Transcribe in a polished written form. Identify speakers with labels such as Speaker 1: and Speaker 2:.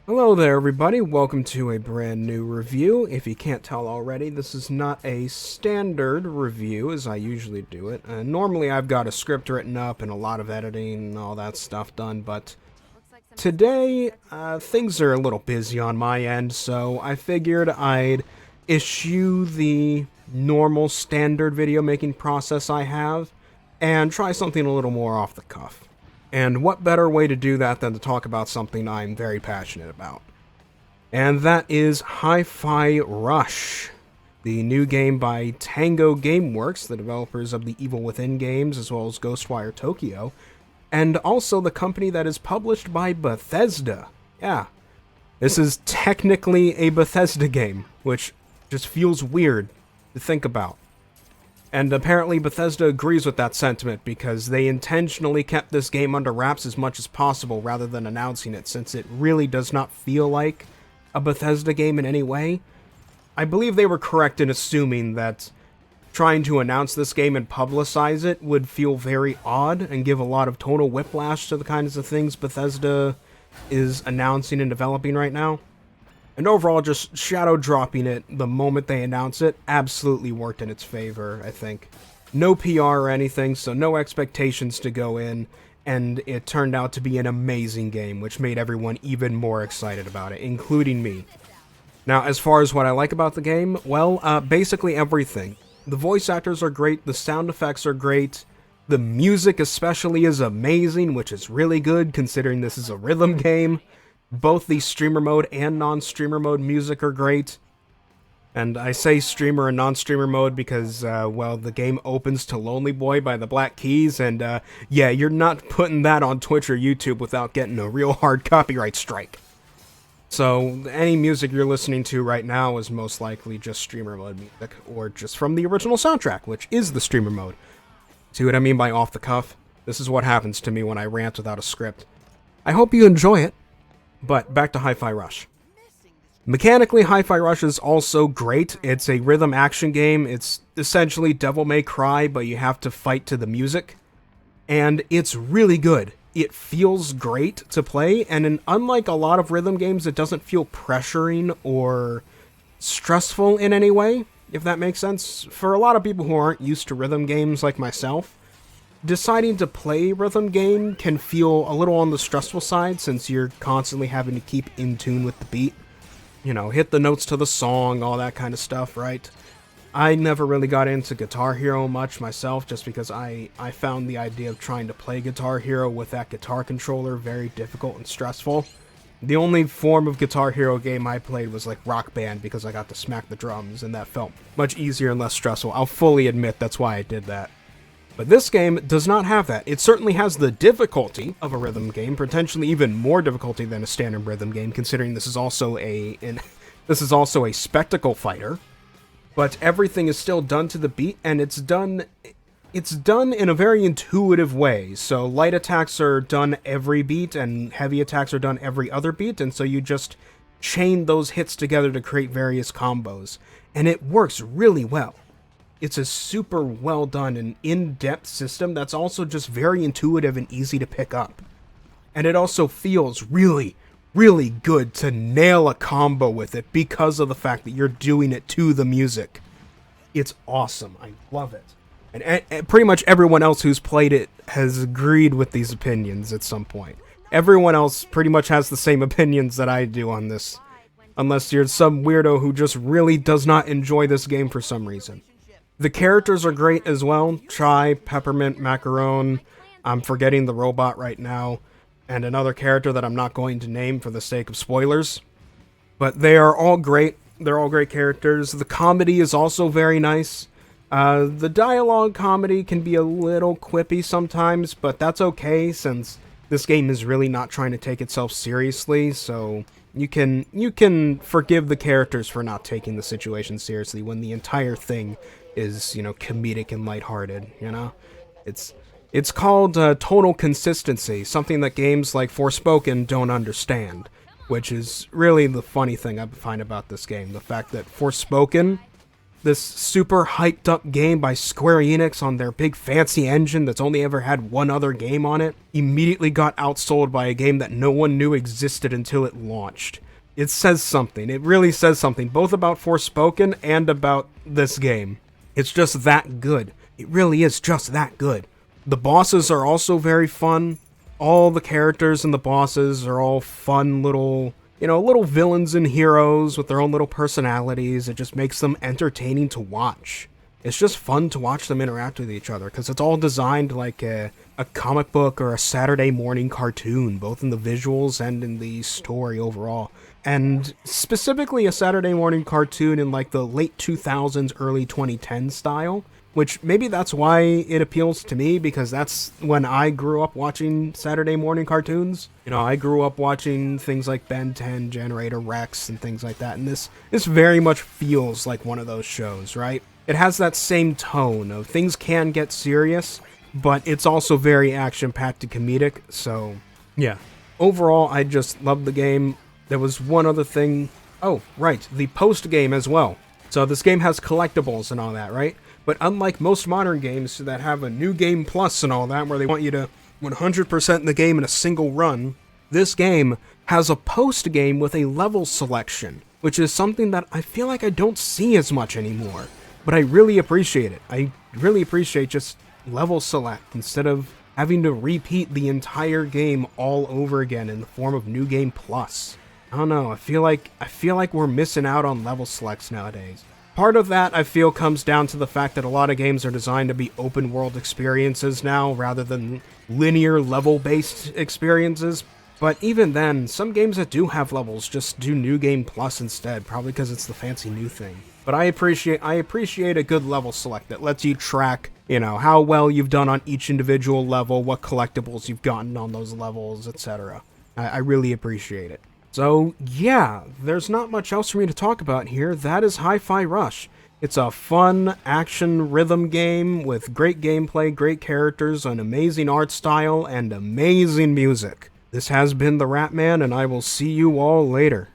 Speaker 1: Hello there, everybody. Welcome to a brand new review. If you can't tell already, this is not a standard review as I usually do it. Normally, I've got a script written up and a lot of editing and all that stuff done, but today, things are a little busy on my end, so I figured I'd issue the normal standard video making process I have and try something a little more off the cuff. And what better way to do that than to talk about something I'm very passionate about? And that is Hi-Fi Rush, the new game by Tango Gameworks, the developers of the Evil Within games, as well as Ghostwire Tokyo, and also the company that is published by Bethesda. Yeah, this is technically a Bethesda game, which just feels weird to think about. And apparently Bethesda agrees with that sentiment because they intentionally kept this game under wraps as much as possible rather than announcing it, since it really does not feel like a Bethesda game in any way. I believe they were correct in assuming that trying to announce this game and publicize it would feel very odd and give a lot of total whiplash to the kinds of things Bethesda is announcing and developing right now. And overall, just shadow dropping it the moment they announce it absolutely worked in its favor, I think. No PR or anything, so no expectations to go in, and it turned out to be an amazing game, which made everyone even more excited about it, including me. Now, as far as what I like about the game, well, basically everything. The voice actors are great, the sound effects are great, the music especially is amazing, which is really good considering this is a rhythm game. Both the streamer mode and non-streamer mode music are great. And I say streamer and non-streamer mode because, well, the game opens to Lonely Boy by the Black Keys, and, yeah, you're not putting that on Twitch or YouTube without getting a real hard copyright strike. So, any music you're listening to right now is most likely just streamer mode music, or just from the original soundtrack, which is the streamer mode. See what I mean by off the cuff? This is what happens to me when I rant without a script. I hope you enjoy it. But back to Hi-Fi Rush. Mechanically, Hi-Fi Rush is also great. It's a rhythm action game. It's essentially Devil May Cry, but you have to fight to the music. And it's really good. It feels great to play, and unlike a lot of rhythm games, it doesn't feel pressuring or stressful in any way, if that makes sense. For a lot of people who aren't used to rhythm games like myself, deciding to play rhythm game can feel a little on the stressful side since you're constantly having to keep in tune with the beat. You know, hit the notes to the song, all that kind of stuff, right? I never really got into Guitar Hero much myself just because I found the idea of trying to play Guitar Hero with that guitar controller very difficult and stressful. The only form of Guitar Hero game I played was like Rock Band because I got to smack the drums and that felt much easier and less stressful. I'll fully admit that's why I did that. But this game does not have that. It certainly has the difficulty of a rhythm game, potentially even more difficulty than a standard rhythm game, considering this is also a spectacle fighter. But everything is still done to the beat, and it's done in a very intuitive way. So light attacks are done every beat, and heavy attacks are done every other beat, and so you just chain those hits together to create various combos. And it works really well. It's a super well done and in-depth system that's also just very intuitive and easy to pick up. And it also feels really, really good to nail a combo with it because of the fact that you're doing it to the music. It's awesome. I love it. And pretty much everyone else who's played it has agreed with these opinions at some point. Everyone else pretty much has the same opinions that I do on this. Unless you're some weirdo who just really does not enjoy this game for some reason. The characters are great as well. Chai, Peppermint, Macaron, I'm forgetting the robot right now, and another character that I'm not going to name for the sake of spoilers. But they are all great. They're all great characters. The comedy is also very nice. The dialogue comedy can be a little quippy sometimes, but that's okay since this game is really not trying to take itself seriously, so you can forgive the characters for not taking the situation seriously when the entire thing is, comedic and lighthearted, It's called total consistency, something that games like Forspoken don't understand, which is really the funny thing I find about this game. The fact that Forspoken this super hyped up game by Square Enix on their big fancy engine that's only ever had one other game on it, immediately got outsold by a game that no one knew existed until it launched. It says something. It really says something, both about Forspoken and about this game. It's just that good. It really is just that good. The bosses are also very fun. All the characters and the bosses are all fun little, little villains and heroes with their own little personalities. It just makes them entertaining to watch. It's just fun to watch them interact with each other, because it's all designed like a comic book or a Saturday morning cartoon, both in the visuals and in the story overall. And specifically a Saturday morning cartoon in like the late 2000s, early 2010s style, which maybe that's why it appeals to me, because that's when I grew up watching Saturday morning cartoons. I grew up watching things like Ben 10, Generator Rex, and things like that, and this very much feels like one of those shows, right? It has that same tone of things can get serious, but it's also very action-packed and comedic, so yeah. Overall, I just love the game. There was one other thing. Oh, right, the post-game as well. So this game has collectibles and all that, right? But unlike most modern games that have a new game plus and all that, where they want you to 100% the game in a single run, this game has a post-game with a level selection, which is something that I feel like I don't see as much anymore. But I really appreciate it. I really appreciate just level select instead of having to repeat the entire game all over again in the form of New Game Plus. I don't know, I feel like we're missing out on level selects nowadays. Part of that, I feel, comes down to the fact that a lot of games are designed to be open-world experiences now, rather than linear level-based experiences. But even then, some games that do have levels just do New Game Plus instead, probably because it's the fancy new thing. But I appreciate a good level select that lets you track, how well you've done on each individual level, what collectibles you've gotten on those levels, etc. I really appreciate it. So, yeah, there's not much else for me to talk about here. That is Hi-Fi Rush. It's a fun action rhythm game with great gameplay, great characters, an amazing art style, and amazing music. This has been TheRatMan, and I will see you all later.